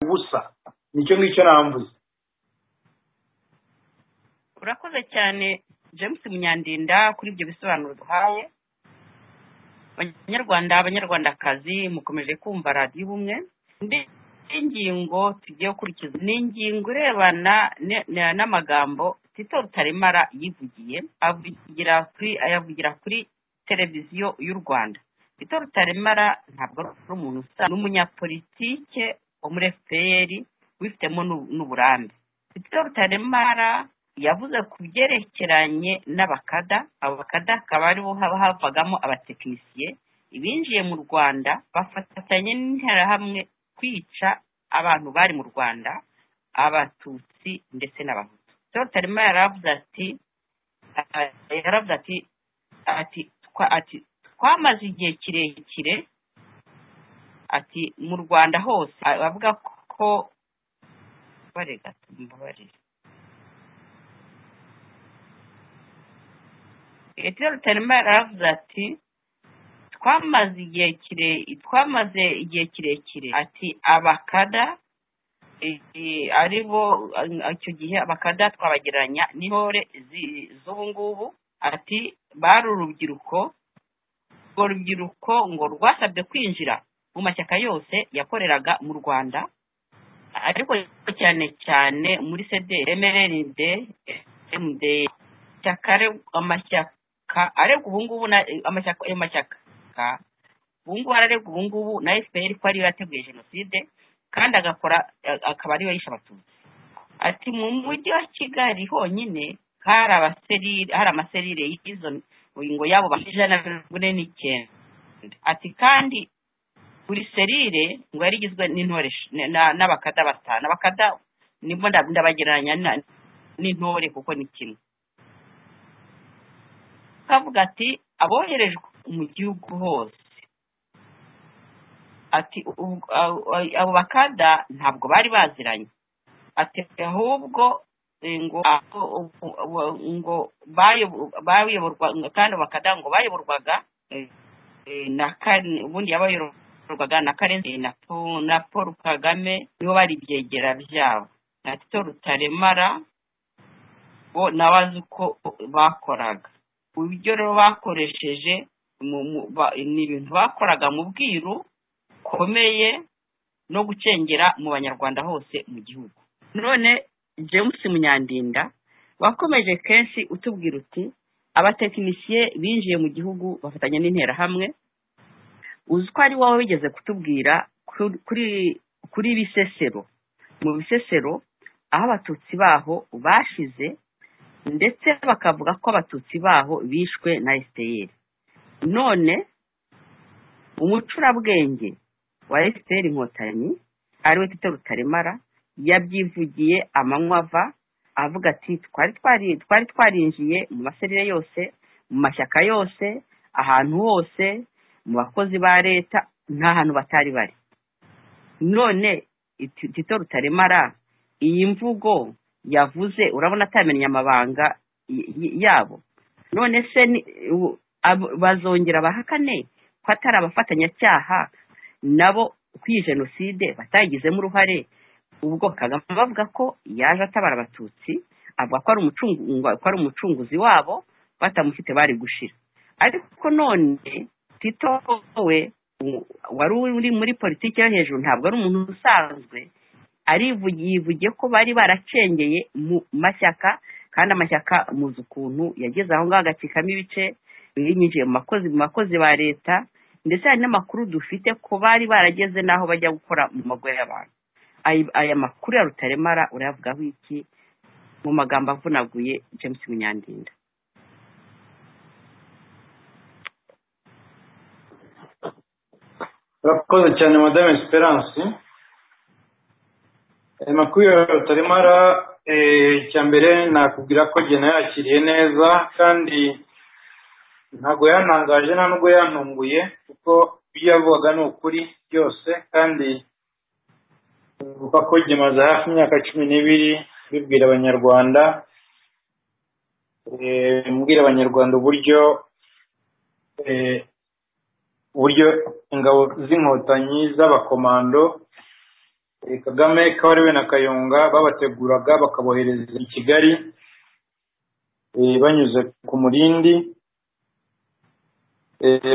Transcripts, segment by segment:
ubusa. Nicyo ngicyo namvuze. urakoze cyane James Munyandinda kuri ibyo bisobanuro duhaye. Abanyarwandakazi mukomeje kumva radiyo ubumwe. Ingingo tugiye gukurikiza ni ingingo irebana n'amagambo Tito Rutaremara yivugiye ayavugira kuri televiziyo y'u Rwanda. Tito Rutaremara ntabwo ari umuntu usa n'umunyapolitike wo muri FPR wifitemo n'uburambe. Tito Rutaremara yavuze ku byerekeranye n'abakada. Abo bakada akaba aribo havagamo abatekinisiye ibinjiye mu Rwanda bafatanye n'interahamwe kwica abantu bari mu Rwanda, abatutsi ndetse n'abahutu. Tito Rutaremara yaravuze ati twamaze igihe kirekire ati mu Rwanda hose, avuga ko Tito Rutaremara yaravuze ati twamaze igihe kirekire ati abakada aribo icyo gihe abakada twabagereranya n'intore z'ubu ngubu, ati bari urubyiruko ngo rwasabwe kwinjira mu mashyaka yose yakoreraga mu Rwanda, ariko cyane cyane muri CDR, MRND, MD, amashyaka aregwa ubu ngubu amashyaka ubu ngubu araregwa ubu ngubu na FPR ko ariyo yateguye jenoside kandi akaba ariyo yishe abatutsi. Ati mu mujyi wa Kigali honyine hari amaserire y'izo ngo yabo $149. Ati kandi buri serire ngo yari igizwe n'intore n'abakada batanu. Abakada nibwo ndabagereranya n'intore kuko ni kimwe. Kavuga ati aboherejwe mu gihugu hose, ati abo bakada ntabwo bari baziranye, ati ahubwo ngo bayoborwa kandi bakada ngo bayoborwaga ubundi yabayoborwaga na Karenzi na Paul Kagame, nibo bari ibyegera byabo. Na Tito Rutaremara bo nabazi uko bakoraga. Ibyo rero bakoresheje ni ibintu bakoraga mu bwiru bukomeye no gucengera mu banyarwanda hose mu gihugu. None James Munyandinda wakomeje kenshi utubwira uti abatekinisiye binjiye mu gihugu bafatanya n'interahamwe. Uzi ko ari wowe wigeze kutubwira kuri Bisesero, mu Bisesero aho abatutsi baho bashize ndetse bakavuga ko abatutsi baho bishwe na FPR. None umucurabwenge wa FPR Inkotanyi ariwe Tito Rutaremara yabyivugiye amanywa ava avuga ati twari twarinjiye mu maserire yose, mu mashyaka yose, ahantu hose, mu bakozi ba leta, nta hantu batari bari. None Tito Rutaremara iyi mvugo yavuze urabona atamenye amabanga yabo. None se bazongera bahakane ko atari abafatanyacyaha nabo kuri jenoside batagizemo uruhare? Ubwo Kagame bavuga ko yaje atabara abatutsi, avuga ko ari umucunguzi wabo, batamufite bari gushira. Ariko none Tito we wari uri muri politiki yo hejuru, ntabwo ari umuntu usanzwe, yivugiye ko bari baracengeye mu mashyaka, kandi amashyaka muzi ukuntu yageze aho ngaho agacikamo ibice, yinjiye mu makozi ba leta, ndetse hari n'amakuru dufite ko bari barageze n'aho bajya gukora mu mago y'abantu. Aya makuru ya Rutaremara urayavugaho iki mu magambo avunaguye James Munyandinda? Urakoze cyane Madame Esperance. Amakuru ya Rutaremara icya mbere nakubwira ko jye nayakiriye neza kandi ntabwo yantangaje nta nubwo yantunguye, kuko ibyo yavugaga ni ukuri byose, kandi uvuga ko gimaze hafi imyaka 12 bibwira abanyarwanda, mbwira abanyarwanda uburyo ingabo z'inkotanyi z'abakomando Kagame Kabarebe na Kayonga babateguraga bakabohereza i Kigali banyuze ku Murindi.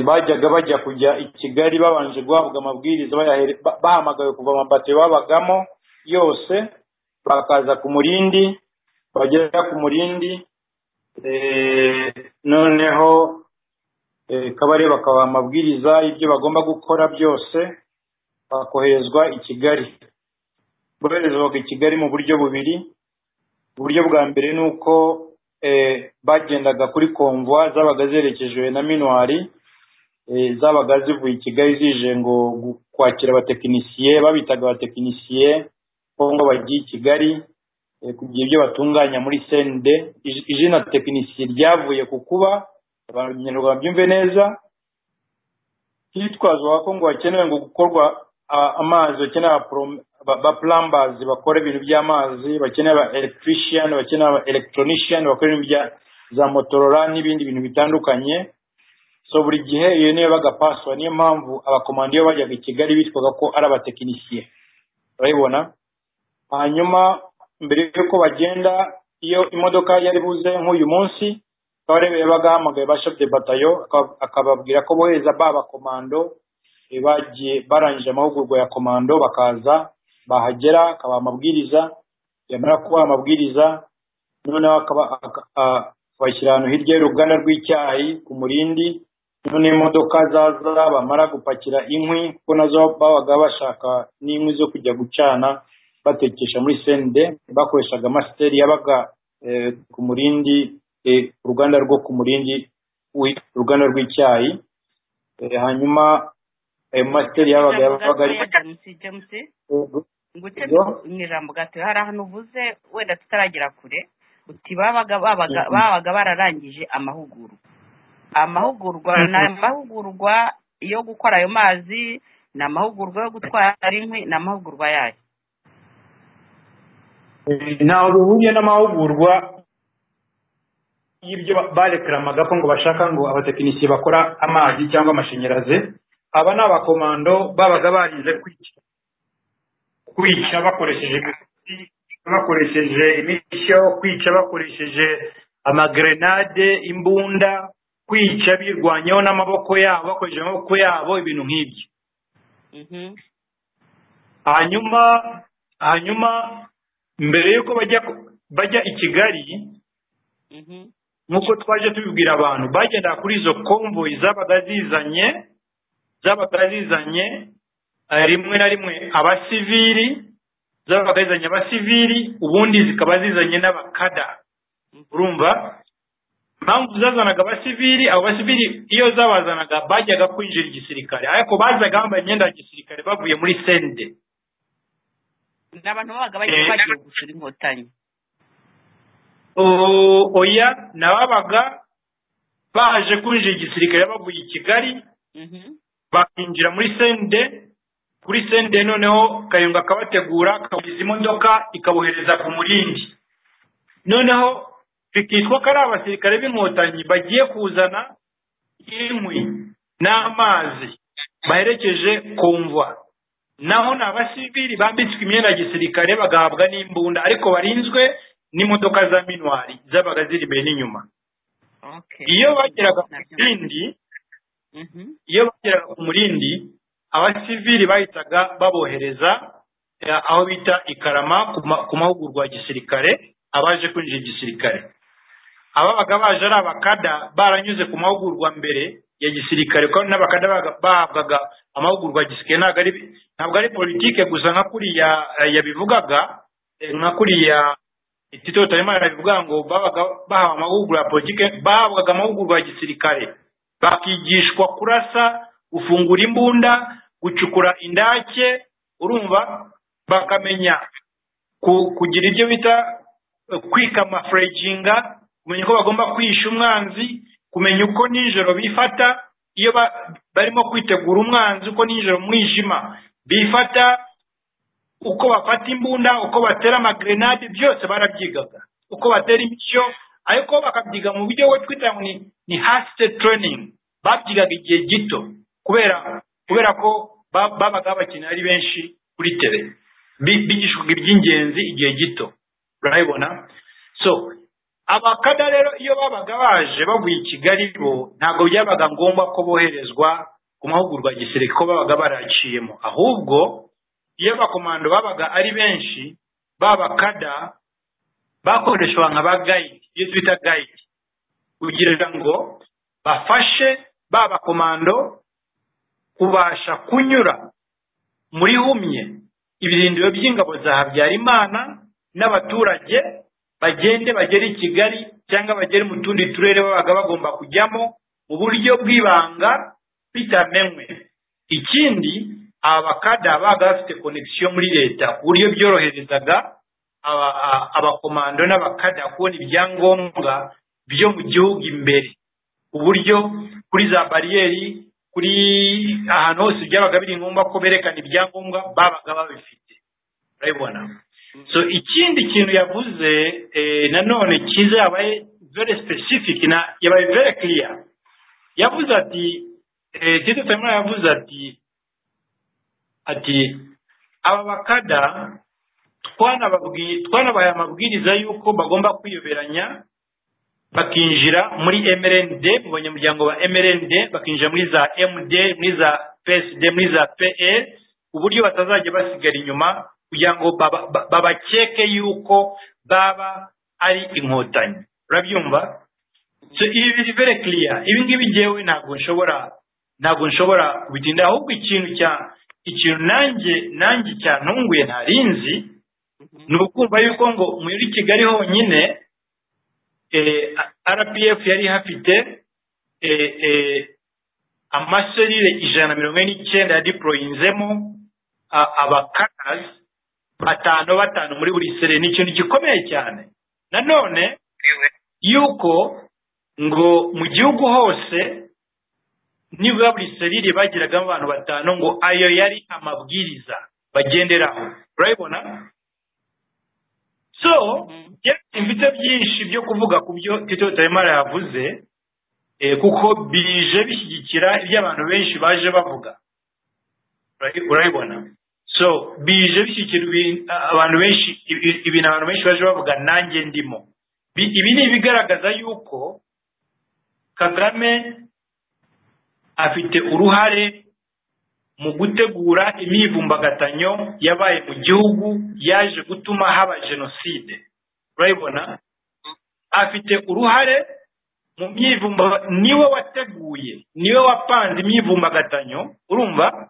Bajyaga bajya kujya i Kigali babanje guhabwa amabwiriza bahamagawe kuva amabati babagamo yose, bakaza ku Murindi, bagera ku Murindi noneho Kabarebe bakaba amabwiriza ibyo bagomba gukora byose, bakoherezwa i Kigali. Boherezwaga i Kigali mu buryo bubiri. Uburyo bwa mbere ni uko bagendaga kuri konvoi zabaga zerekejwe na minuari, zabaga zivuye i Kigali zije ngo kwakira abatekinisiye, babitaga abatekinisiye ko ngo bagiye i Kigali kugira ibyo batunganya muri CND. Izina tekinisiye ryavuye ku kuba abantu babyumve neza, hitwazwa ko ngo hakenewe ngo gukorwa amazi, bakeneye ba plumbers bakora ibintu by'amazi, bakeneye ba electrician, bakeneye ba electronician bakora ibintu bya za Motorola n'ibindi bintu bitandukanye. So buri gihe iyo niyo bagapaswa, niyo mpamvu abakomandiyo bajyaga i Kigali bitwaga ko ari abatekinisiye. Urabibona? Hanyuma mbere yuko bagenda, iyo imodoka yari buze nk'uyu munsi, Kabarebe yabaga ahamagaye ba chef de bataillon akababwira ko bohereza b'abakomando bagiye barangije amahugurwa ya komando, bakaza bahagera akaba amabwiriza, yamara kuba amabwiriza noneho bashyira ahantu hirya y'uruganda rw'icyayi ku Murindi. None imodoka zaza bamara gupakira inkwi, kuko nazo babaga bashaka n'inkwi zo kujya gucana batekesha muri CND, bakoreshaga amasiteri yabaga ku Murindi, uruganda rwo ku Murindi, uruganda rw'icyayi. Hanyuma masiteri yabaga ari nguce mw'ijambo gato. Hari ahantu uvuze wenda tutaragera kure, uti babaga bararangije amahugurwa ni amahugurwa yo gukora ayo mazi, ni amahugurwa yo gutwara inkwi, ni amahugurwa yayo? Ntaho bihuriye n'amahugurwa y'ibyo bareklamaga ko ngo bashaka ngo abatekinisiye bakora amazi cyangwa amashanyarazi. Aba ni abakomando babaga barize kwica bakoresheje imisyo, kwica bakoresheje amagrenade, imbunda, kwica birwanyeho n'amaboko yabo, bakoresheje amaboko yabo, ibintu nk'ibyo. Hanyuma mbere yuko bajya i Kigali, nk'uko twaje tubibwira abantu, bagendaga kuri izo convoy zabaga zizanye rimwe na rimwe abasivili, zabaga zizanye abasivili, ubundi zikaba zizanye n'abakada. Urumva mpamvu zazanaga abasivili? Abo basivili iyo zabazanaga bajyaga kwinjira igisirikare, ariko bazaga bambaye imyenda ya gisirikare bavuye muri CND. N'abantu babaga bagiye gusura inkotanyi? Oya, nababaga baje kwinjira igisirikare bavuye i Kigali, bakinjira muri CND. Kuri CND noneho Kayonga akabategura, akabuza imodoka ikabohereza ku Murindi. Noneho bikitwa ko ari abasirikare b'inkotanyi bagiye kuzana inkwi n'amazi baherekeje konvoi. Naho n'abasivili bambitswe imyenda ya gisirikare bagahabwa n'imbunda, ariko barinzwe n'imodoka za minuari zabaga ziri imbere n'inyuma. Iyo bageraga ku Murindi, abasivili bahitaga babohereza aho bita Ikarama ku mahugurwa ya gisirikare, abaje kwinjira igisirikare. Ababaga baje ari abakada baranyuze ku mahugurwa mbere ya gisirikare, ko n'abakada bahabwaga amahugurwa ya gisirikare. Ntabwo ari politike gusa nka kuriya yabivugaga, nka kuriya Tito Rutaremara yabivuga ngo babaga bahawe amahugurwa ya politike, bahabwaga amahugurwa ya gisirikare, bakigishwa kurasa, gufungura imbunda, gucukura indake. Urumva, bakamenya kugira ibyo bita kwikamafrejinga, kumenya ko bagomba kwisha umwanzi, kumenya uko nijoro bifata iyo barimo kwitegura umwanzi, uko nijoro mwijima bifata, uko bafata imbunda, uko batera amagrenade, byose barabyigaga, uko batera imisyo, ariko bakabyiga mu buryo bwo twita ni hasted training. Babyigaga igihe gito kubera ko babaga bakeneye ari benshi kuri tele. bigishwa iby'ingenzi igihe gito urabibona. So abakada rero iyo babaga baje bavuye i Kigali bo ntabwo byabaga ngombwa ko boherezwa ku mahugurwa ya gisirikare ko babaga baraciyemo, ahubwo iyo abakomando babaga ari benshi babakada bakoreshwa nka ba guide, iyo twita guide, kugira ngo bafashe babakomando kubasha kunyura muri humye ibirindiro by'ingabo za Habyarimana n'abaturage bagende bagere i Kigali cyangwa bagere mu tundi turere babaga bagomba kujyamo mu buryo bw'ibanga bitamenwe. Ikindi abakada babaga bafite connection muri leta ku buryo byoroherezaga abakomando n'abakada kubona ibyangombwa byo mu gihugu imbere, uburyo kuri za bariyeri kuri ahantu hose byabaga biri ngombwa ko berekana ibyangombwa babaga babifite urabibona. So ikindi kintu yavuze nanone cyiza yabaye very specific na yabaye very clear, yavuze ati Tito Tamara yavuze ati aba bakada twanabaye amabwiriza yuko bagomba kwiyoberanya bakinjira muri MRND, mu banyamuryango ba MRND bakinjira muri za MD, muri za PSD, muri za PL, uburyo batazajya basigara inyuma kugira ngo babakeke yuko baba ari inkotanyi urabyumva. So ibi biri very clear, ibi ngibi jewe ntabwo nshobora kubitinda, ahubwo ikintu nanjye cyantunguye ntarinzi ni ukumva yuko ngo muri Kigali honyine RPF yari hafite amaserire 149 ya deployinzemo abakadazi batanu muri buri serire. Ni ikintu gikomeye cyane. Nanone yuko ngo mu gihugu hose nibura buri serire bagiragamo abantu batanu, ngo ayo yari amabwiriza bagenderaho urabibona. So mfite byinshi byo kuvuga ku byo Tito Tamara yavuze kuko bije bishyigikira ibyo abantu benshi baje bavuga urabibona. So bije bishyigikira abantu benshi, ibintu abantu benshi baje bavuga nanjye ndimo. Ibi ni ibigaragaza yuko Kagame afite uruhare mu gutegura imyivumbagatanyo yabaye mu gihugu yaje gutuma haba jenoside urabibona. Afite uruhare mu niwe wateguye, niwe wapanze imyivumbagatanyo urumva,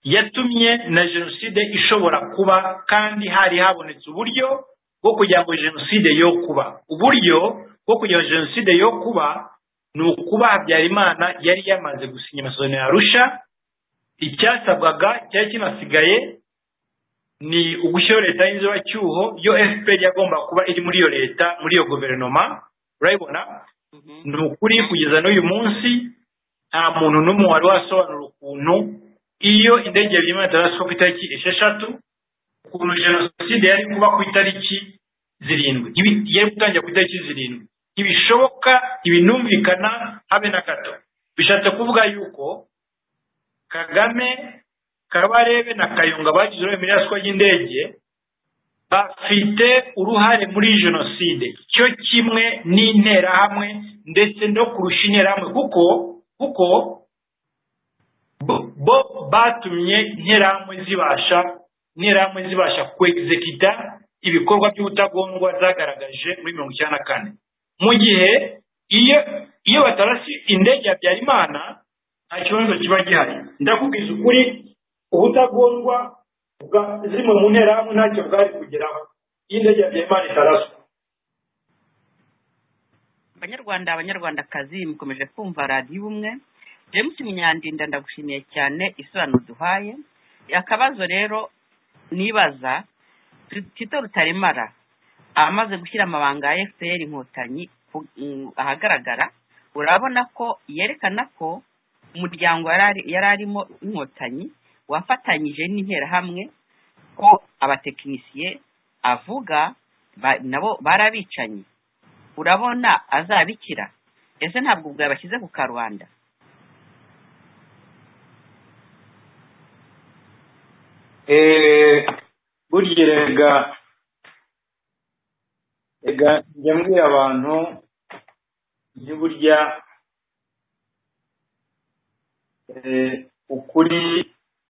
yatumye na jenoside ishobora kuba, kandi hari habonetse uburyo bwo kugira ngo jenoside yo kuba. Uburyo bwo kugira ngo jenoside yo kuba ni ukuba Habyarimana yari yamaze gusinya amasezerano ya Arusha. Icyasabwaga cyari kinasigaye ni ugushyiraho leta y'inzibacyuho yo FPR yagomba kuba iri muri iyo leta, muri iyo guverinoma urabibona. Ni ukuri kugeza n'uyu munsi nta muntu n'umwe wari wasobanura ukuntu iyo indege y'Imana itaraswa ku itariki 6 ukuntu jenoside yari kuba ku itariki 7, yari gutangira ku itariki 7. Ntibishoboka, ibinumvikana habe na gato. Bishatse kuvuga yuko Kagame, Kabarebe na Kayonga bagize uruhare muri iraswa ry'indege bafite uruhare muri jenoside cyo kimwe n'interahamwe ndetse no kurusha interahamwe kuko bo batumye interahamwe zibasha kwexekita ibikorwa by'ubutagondwa zagaragaje muri 1994. Mu gihe iyo batarasi indege ya Habyarimana nta kibazo kiba gihari. Ndakubwiza ukuri, ubutagondwa zimwe mu nterahamwe ntacyo bwari kugeraho iyo indege ya Habyarimana itaraswa. Abanyarwandakazi mukomeje kumva radiyo umwe. James Munyandinda ndagushimiye cyane isobanuro duhaye. Akabazo rero nibaza, Tito Rutaremara amaze gushyira amabanga ya FPR inkotanyi ahagaragara, urabona ko yerekana ko umuryango yari arimo inkotanyi wafatanyije n'interahamwe, ko abatekinisiye avuga nabo barabicanyi. Urabona azabikira? Ese ntabwo ubwo yabashyize ku karubanda? burya rega njya mbwira abantu burya ukuri